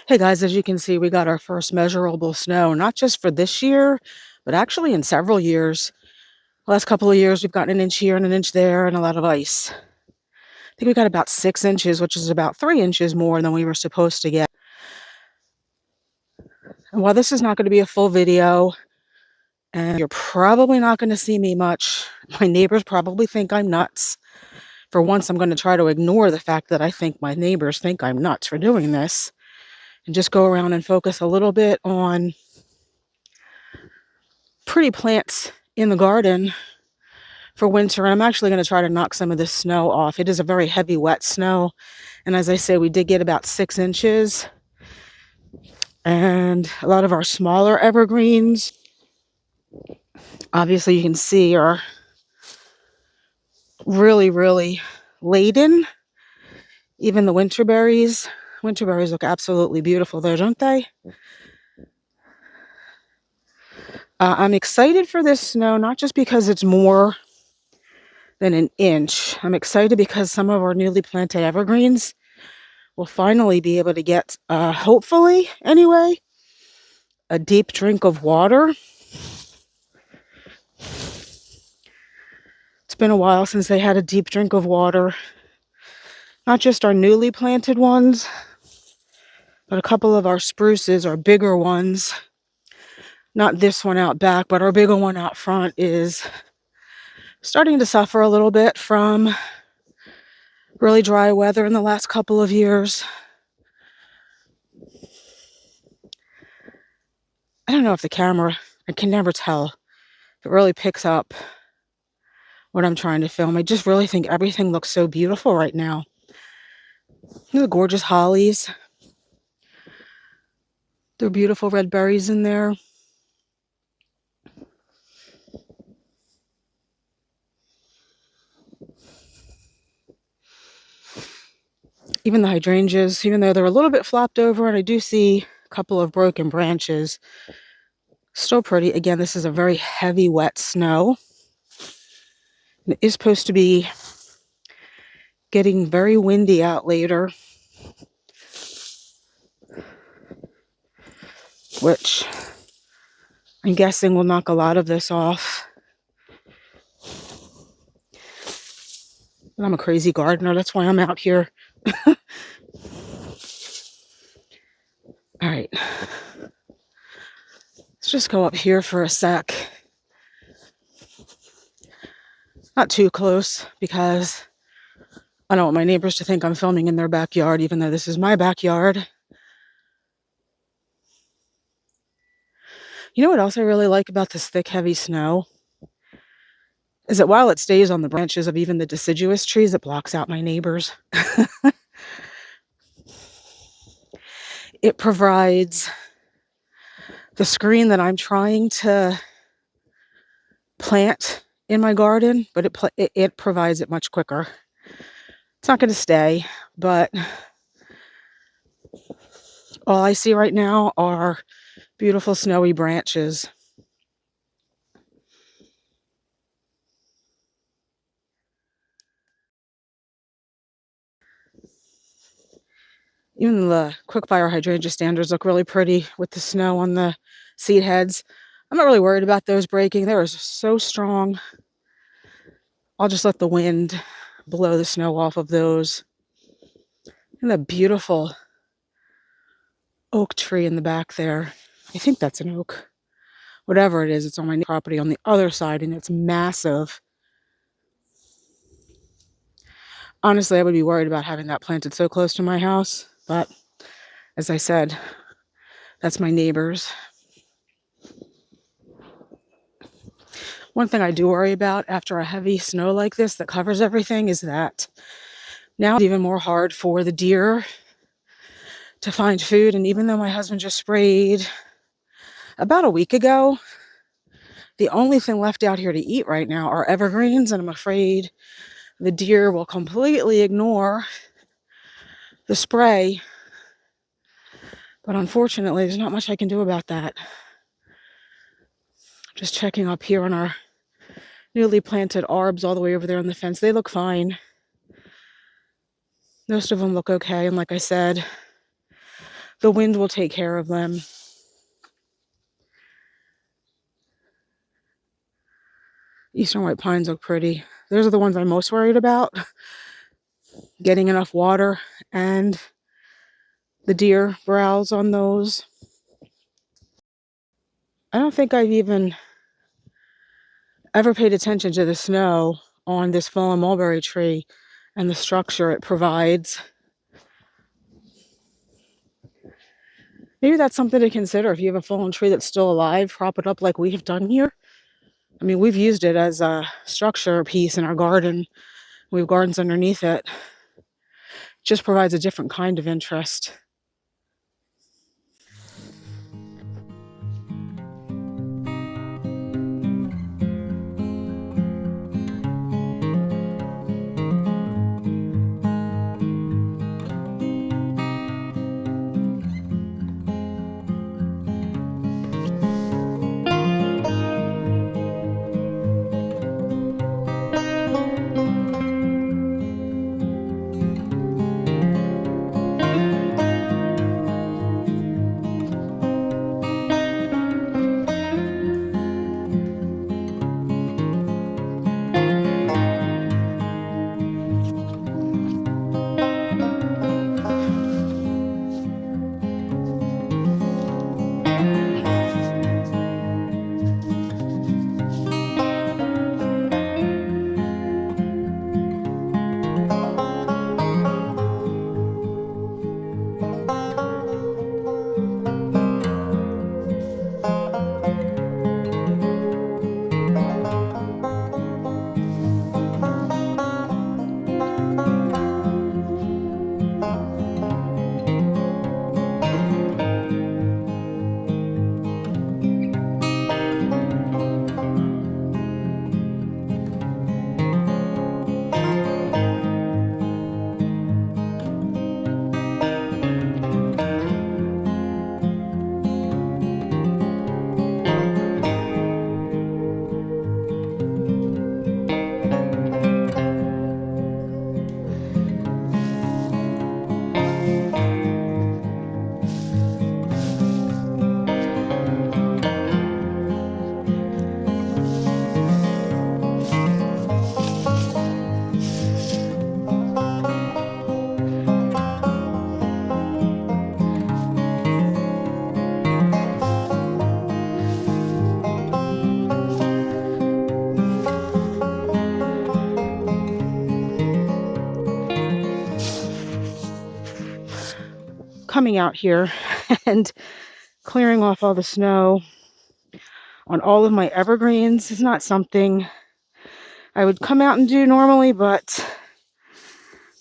Hey guys, as you can see, we got our first measurable snow, not just for this year, but actually in several years. Last couple of years, we've gotten an inch here and an inch there and a lot of ice. I think we got about 6 inches, which is about 3 inches more than we were supposed to get. And while this is not going to be a full video, and you're probably not going to see me much, my neighbors probably think I'm nuts. For once, I'm going to try to ignore the fact that I think my neighbors think I'm nuts for doing this, and just go around and focus a little bit on pretty plants in the garden for winter. And I'm actually going to try to knock some of this snow off. It is a very heavy, wet snow. And as I say, we did get about 6 inches. And a lot of our smaller evergreens, obviously you can see, are really, really laden. Even the winter berries. Winter berries look absolutely beautiful there, don't they? I'm excited for this snow, not just because it's more than an inch. I'm excited because some of our newly planted evergreens will finally be able to get, hopefully anyway, a deep drink of water. It's been a while since they had a deep drink of water. Not just our newly planted ones, but a couple of our spruces, our bigger ones. Not this one out back, but our bigger one out front is starting to suffer a little bit from really dry weather in the last couple of years. I don't know if the camera, I can never tell if it really picks up what I'm trying to film. I just really think everything looks so beautiful right now. The gorgeous hollies. There are beautiful red berries in there. Even the hydrangeas, even though they're a little bit flopped over, and I do see a couple of broken branches, still pretty. Again, this is a very heavy, wet snow. And it is supposed to be getting very windy out later, which I'm guessing will knock a lot of this off. And I'm a crazy gardener, that's why I'm out here. All right, let's just go up here for a sec. Not too close, because I don't want my neighbors to think I'm filming in their backyard, even though this is my backyard. You know what else I really like about this thick, heavy snow? Is that while it stays on the branches of even the deciduous trees, it blocks out my neighbors. It provides the screen that I'm trying to plant in my garden, but it provides it much quicker. It's not going to stay, but all I see right now are beautiful snowy branches. Even the quickfire hydrangea standards look really pretty with the snow on the seed heads. I'm not really worried about those breaking. They're so strong. I'll just let the wind blow the snow off of those. And the beautiful oak tree in the back there. I think that's an oak. Whatever it is, it's on my property on the other side, and it's massive. Honestly, I would be worried about having that planted so close to my house, but as I said, that's my neighbors. One thing I do worry about after a heavy snow like this that covers everything is that now it's even more hard for the deer to find food. And even though my husband just sprayed about a week ago, the only thing left out here to eat right now are evergreens, and I'm afraid the deer will completely ignore the spray. But unfortunately, there's not much I can do about that. Just checking up here on our newly planted 𝗟𝗶𝗸𝗲 all the way over there on the fence. They look fine. Most of them look okay, and like I said, the wind will take care of them. Eastern white pines look pretty. Those are the ones I'm most worried about. Getting enough water and the deer browse on those. I don't think I've even ever paid attention to the snow on this fallen mulberry tree and the structure it provides. Maybe that's something to consider. If you have a fallen tree that's still alive, prop it up like we have done here. I mean, we've used it as a structure piece in our garden. We have gardens underneath it. Just provides a different kind of interest. Coming out here and clearing off all the snow on all of my evergreens is not something I would come out and do normally, but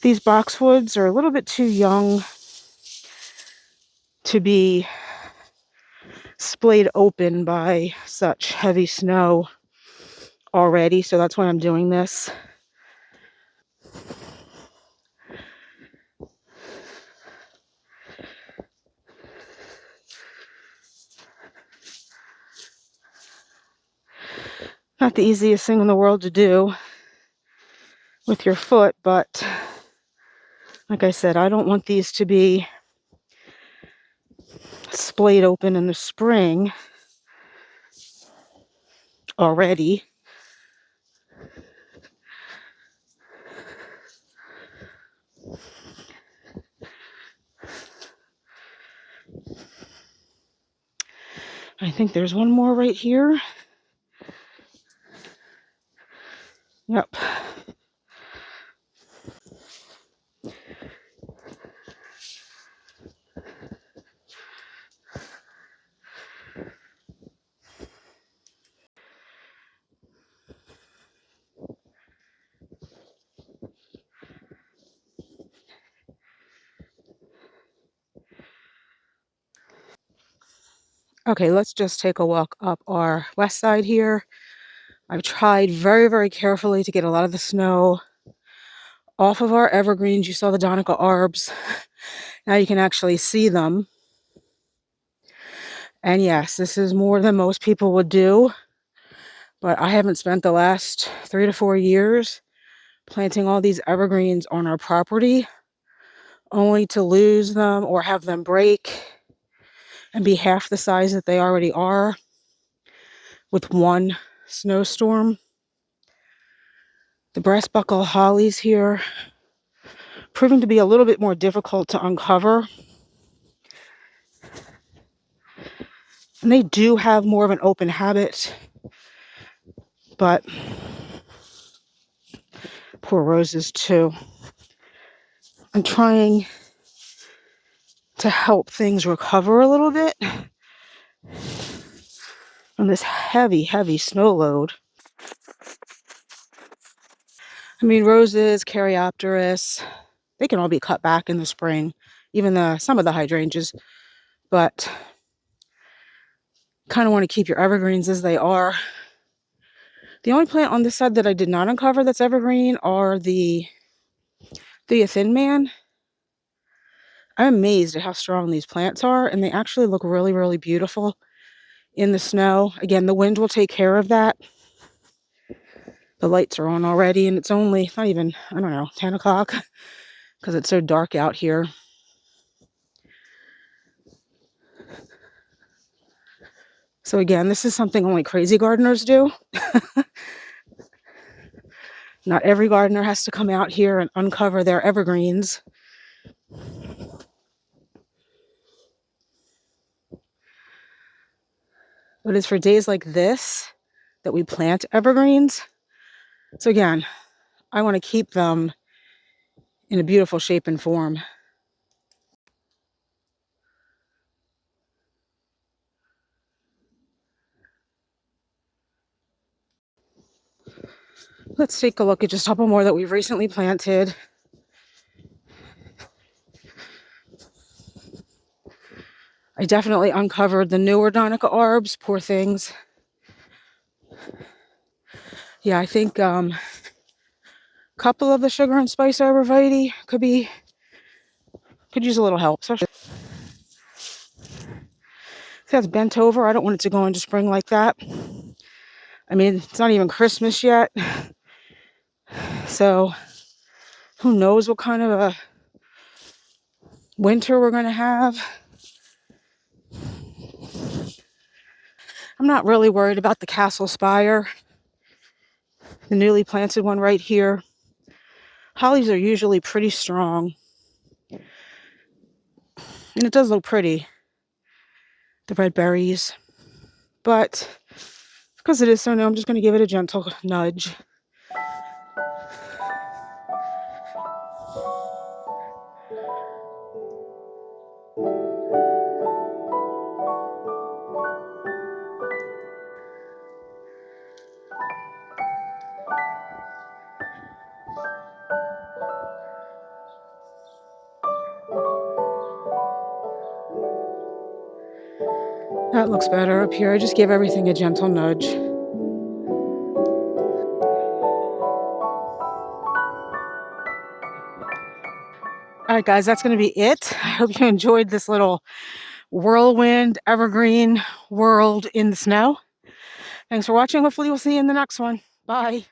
these boxwoods are a little bit too young to be splayed open by such heavy snow already, so that's why I'm doing this. Not the easiest thing in the world to do with your foot, but like I said, I don't want these to be splayed open in the spring already. I think there's one more right here. Yep. Okay, let's just take a walk up our west side here. I've tried very, very carefully to get a lot of the snow off of our evergreens. You saw the 𝗟𝗶𝗸𝗲. Now you can actually see them. And yes, this is more than most people would do. But I haven't spent the last 3 to 4 years planting all these evergreens on our property only to lose them or have them break and be half the size that they already are with one snowstorm. The brass buckle hollies here proving to be a little bit more difficult to uncover. And they do have more of an open habit, but poor roses too. I'm trying to help things recover a little bit from this heavy, heavy snow load. I mean, roses, 𝗟𝗶𝗸𝗲, they can all be cut back in the spring, even some of the hydrangeas, but kind of want to keep your evergreens as they are. The only plant on this side that I did not uncover that's evergreen are the 𝗟𝗶𝗸𝗲 thin man. I'm amazed at how strong these plants are, and they actually look really, really beautiful in the snow. Again, the wind will take care of that. The lights are on already, and it's only, not even, I don't know, 10 o'clock because it's so dark out here. So again, this is something only crazy gardeners do. Not every gardener has to come out here and uncover their evergreens. But it's for days like this that we plant evergreens. So again, I want to keep them in a beautiful shape and form. Let's take a look at just a couple more that we've recently planted. I definitely uncovered the newer 𝗟𝗶𝗸𝗲, poor things. Yeah, I think a couple of the sugar and spice 𝗟𝗶𝗸𝗲 could use a little help. Especially if that's bent over, I don't want it to go into spring like that. I mean, it's not even Christmas yet, so who knows what kind of a winter we're going to have. I'm not really worried about the castle spire, the newly planted one right here. Hollies are usually pretty strong, and it does look pretty, the red berries, but because it is so new, I'm just going to give it a gentle nudge. That looks better up here. I just give everything a gentle nudge. All right, guys, that's going to be it. I hope you enjoyed this little whirlwind evergreen world in the snow. Thanks for watching. Hopefully we'll see you in the next one. Bye.